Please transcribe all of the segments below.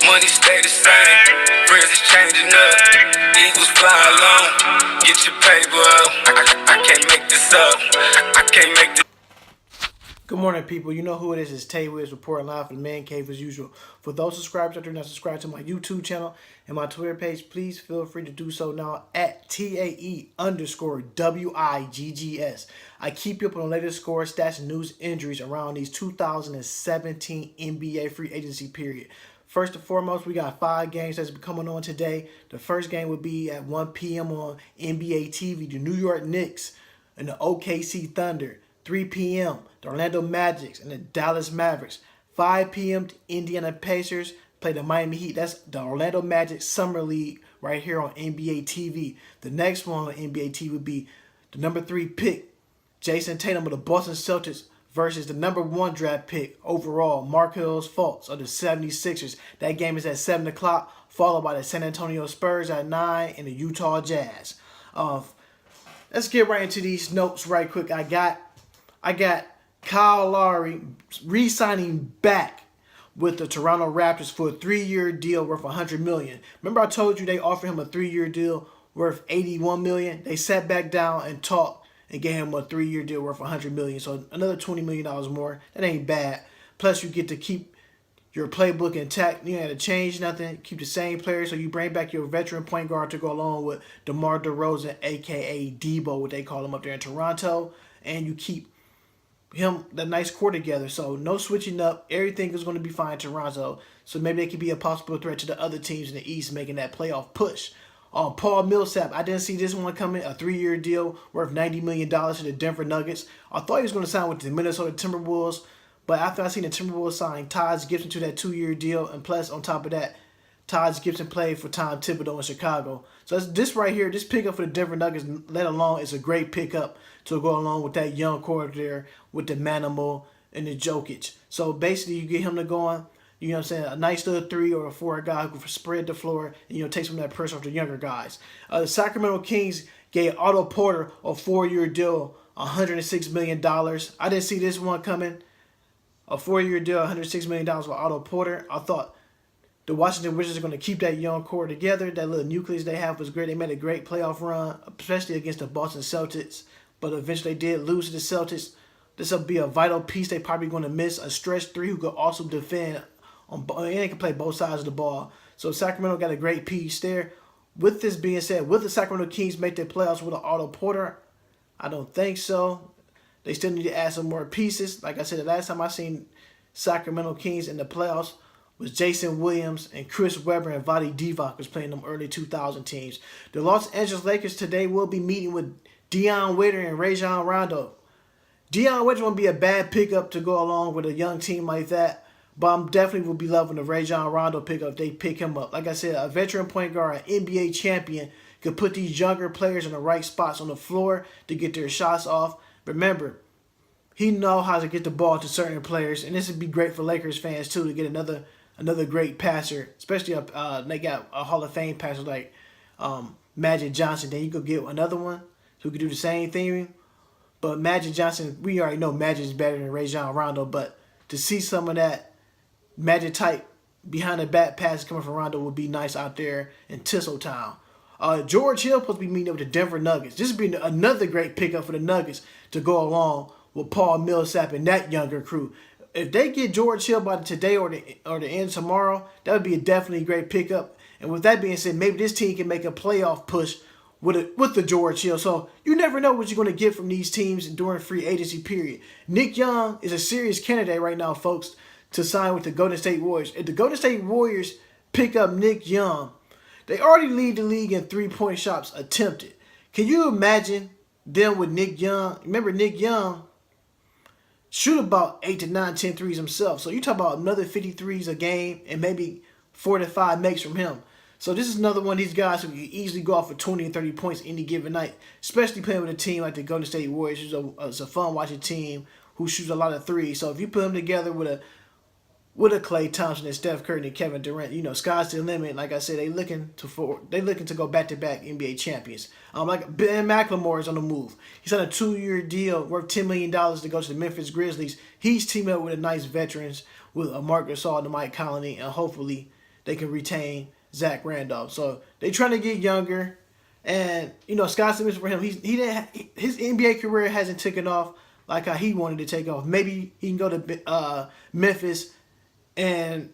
Money stay the same, friends is changing up. Eagles fly alone, get your paper up. I can't make this up, I can't make this. Good morning, people. You know who it is. It's Tay Wiz reporting live from the Man Cave as usual. For those subscribers that are not subscribed to my YouTube channel and my Twitter page, please feel free to do so now at TAE_WIGGS. I keep you up on the latest scores, stats, and news injuries around these 2017 NBA free agency period. First and foremost, we got 5 games that's coming on today. The first game will be at 1 p.m. on NBA TV. The New York Knicks and the OKC Thunder. 3 p.m., the Orlando Magic and the Dallas Mavericks. 5 p.m., the Indiana Pacers play the Miami Heat. That's the Orlando Magic Summer League right here on NBA TV. The next one on NBA TV would be the number 3 pick, Jayson Tatum of the Boston Celtics versus the number 1 draft pick overall, Markelle Fultz of the 76ers. That game is at 7 o'clock, followed by the San Antonio Spurs at 9 and the Utah Jazz. Let's get right into these notes right quick. I got Kyle Lowry re-signing back with the Toronto Raptors for a 3-year deal worth $100 million. Remember I told you they offered him a 3-year deal worth $81 million? They sat back down and talked and gave him a 3-year deal worth $100 million. So another $20 million more. That ain't bad. Plus you get to keep your playbook intact. You ain't had to change nothing. Keep the same players. So you bring back your veteran point guard to go along with DeMar DeRozan, a.k.a. Debo, what they call him up there in Toronto. And you keep him the nice core together, so no switching up. Everything is going to be fine in Toronto, so maybe they could be a possible threat to the other teams in the East making that playoff push. Paul Millsap, I didn't see this one coming. A 3-year deal worth $90 million to the Denver Nuggets. I thought he was going to sign with the Minnesota Timberwolves, but after I seen the Timberwolves sign Taj Gibson to that 2-year deal, and plus on top of that, Taj Gibson played for Tom Thibodeau in Chicago. So this right here, this pickup for the Denver Nuggets, let alone, is a great pickup to go along with that young core there with the Manimal and the Jokic. So basically, you get him to go on, you know what I'm saying, a nice little 3 or a 4 guy who can spread the floor and, take some of that pressure off the younger guys. The Sacramento Kings gave Otto Porter a 4-year deal, $106 million. I didn't see this one coming. A 4-year deal, $106 million for Otto Porter. I thought the Washington Wizards are going to keep that young core together. That little nucleus they have was great. They made a great playoff run, especially against the Boston Celtics. But eventually they did lose to the Celtics. This will be a vital piece they probably going to miss. A stretch 3 who could also defend, and they can play both sides of the ball. So Sacramento got a great piece there. With this being said, will the Sacramento Kings make their playoffs with an Otto Porter? I don't think so. They still need to add some more pieces. Like I said, the last time I seen Sacramento Kings in the playoffs was Jason Williams and Chris Webber and Vlade Divac was playing them early 2000 teams. The Los Angeles Lakers today will be meeting with Dion Waiter and Rajon Rondo. Dion Waiter won't be a bad pickup to go along with a young team like that, but I'm definitely will be loving the Rajon Rondo pickup if they pick him up. Like I said, a veteran point guard, an NBA champion, could put these younger players in the right spots on the floor to get their shots off. Remember, he knows how to get the ball to certain players, and this would be great for Lakers fans too to get another great passer, especially they got a Hall of Fame passer like Magic Johnson. Then you could get another one who could do the same thing. But Magic Johnson, we already know Magic is better than Rajon Rondo, but to see some of that Magic type behind the back pass coming from Rondo would be nice out there in Tinseltown. George Hill supposed to be meeting up with the Denver Nuggets. This would be another great pickup for the Nuggets to go along with Paul Millsap and that younger crew. If they get George Hill by today or the end tomorrow, that would be a definitely great pickup. And with that being said, maybe this team can make a playoff push with the George Hill. So you never know what you're going to get from these teams during free agency period. Nick Young is a serious candidate right now, folks, to sign with the Golden State Warriors. If the Golden State Warriors pick up Nick Young, they already lead the league in 3-point shots attempted. Can you imagine them with Nick Young? Remember, Nick Young shoot about 8 to 9, 10 threes himself. So you talk about another 50 threes a game and maybe 4 to 5 makes from him. So this is another one of these guys who can easily go off for 20 and 30 points any given night, especially playing with a team like the Golden State Warriors, who's a fun-watching team who shoots a lot of threes. So if you put them together with a Klay Thompson and Steph Curry and Kevin Durant, sky's the limit. Like I said, they looking to go back-to-back NBA champions. Like Ben McLemore is on the move. He's on a 2-year deal worth $10 million to go to the Memphis Grizzlies. He's teaming up with a nice veterans with Marc Gasol and Mike Conley, and hopefully they can retain Zach Randolph. So they trying to get younger, and sky's the limit for him. His NBA career hasn't taken off like how he wanted to take off. Maybe he can go to Memphis and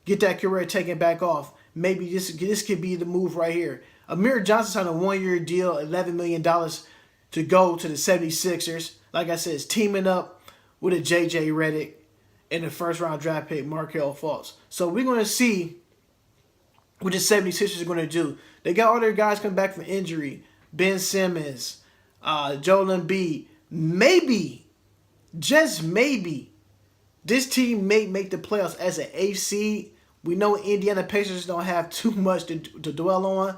get that career taken back off. Maybe this could be the move right here. Amir Johnson signed a 1-year deal, $11 million to go to the 76ers. Like I said, it's teaming up with a J.J. Redick and the first-round draft pick, Markelle Fultz. So we're going to see what the 76ers are going to do. They got all their guys coming back from injury. Ben Simmons, Joel Embiid. Maybe, just maybe, this team may make the playoffs as an 8th seed. We know Indiana Pacers don't have too much to dwell on.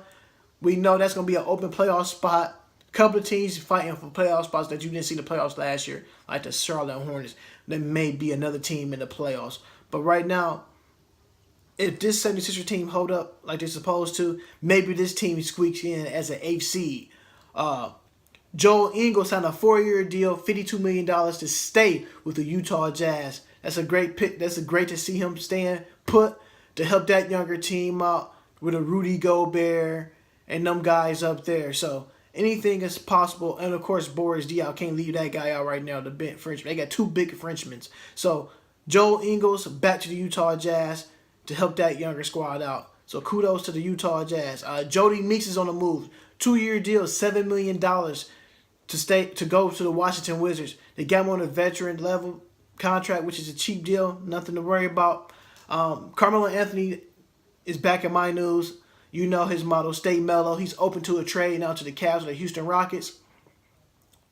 We know that's going to be an open playoff spot. A couple of teams fighting for playoff spots that you didn't see in the playoffs last year, like the Charlotte Hornets. There may be another team in the playoffs. But right now, if this 76er team hold up like they're supposed to, maybe this team squeaks in as an 8th seed. Joel Ingles signed a 4-year deal, $52 million to stay with the Utah Jazz. That's a great pick. That's great to see him staying put to help that younger team out with a Rudy Gobert and them guys up there. So anything is possible. And of course, Boris Diaw, can't leave that guy out right now. The big Frenchman. They got 2 big Frenchmen. So Joel Ingles back to the Utah Jazz to help that younger squad out. So kudos to the Utah Jazz. Jody Meeks is on the move. 2-year deal, $7 million to go to the Washington Wizards. They got him on a veteran level contract, which is a cheap deal. Nothing to worry about. Carmelo Anthony is back in my news. You know his motto, stay mellow. He's open to a trade now to the Cavs or the Houston Rockets.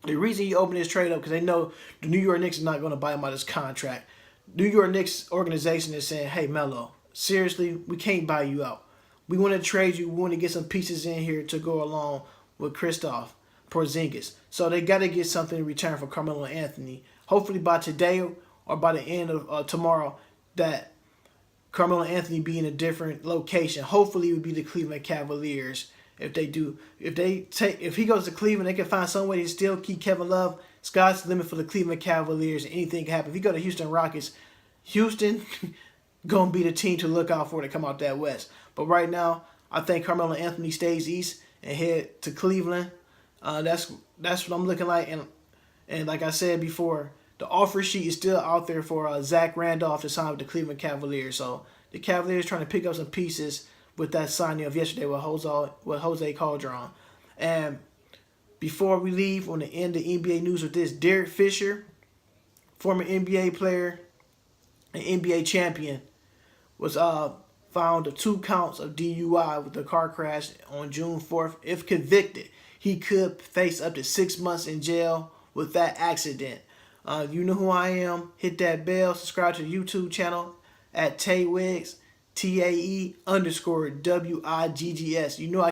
The reason he opened his trade up because they know the New York Knicks is not going to buy him out of his contract. New York Knicks organization is saying, hey, Melo, seriously, we can't buy you out. We want to trade you. We want to get some pieces in here to go along with Kristaps Porzingis. So they got to get something in return for Carmelo Anthony. Hopefully by today or by the end of tomorrow that Carmelo Anthony be in a different location. Hopefully it would be the Cleveland Cavaliers. If he goes to Cleveland, they can find some way to still keep Kevin Love. Sky's the limit for the Cleveland Cavaliers. Anything can happen. If he go to Houston Rockets, Houston gonna be the team to look out for to come out that West. But right now, I think Carmelo Anthony stays east and head to Cleveland. That's what I'm looking like. And like I said before, the offer sheet is still out there for Zach Randolph to sign with the Cleveland Cavaliers. So the Cavaliers trying to pick up some pieces with that signing of yesterday with Jose Calderon. And before we leave, on the end of NBA news with this, Derek Fisher, former NBA player and NBA champion, was found of 2 counts of DUI with the car crash on June 4th. If convicted, he could face up to 6 months in jail with that accident. You know who I am. Hit that bell. Subscribe to the YouTube channel at Tae Wiggs, TAE_WIGGS. You know I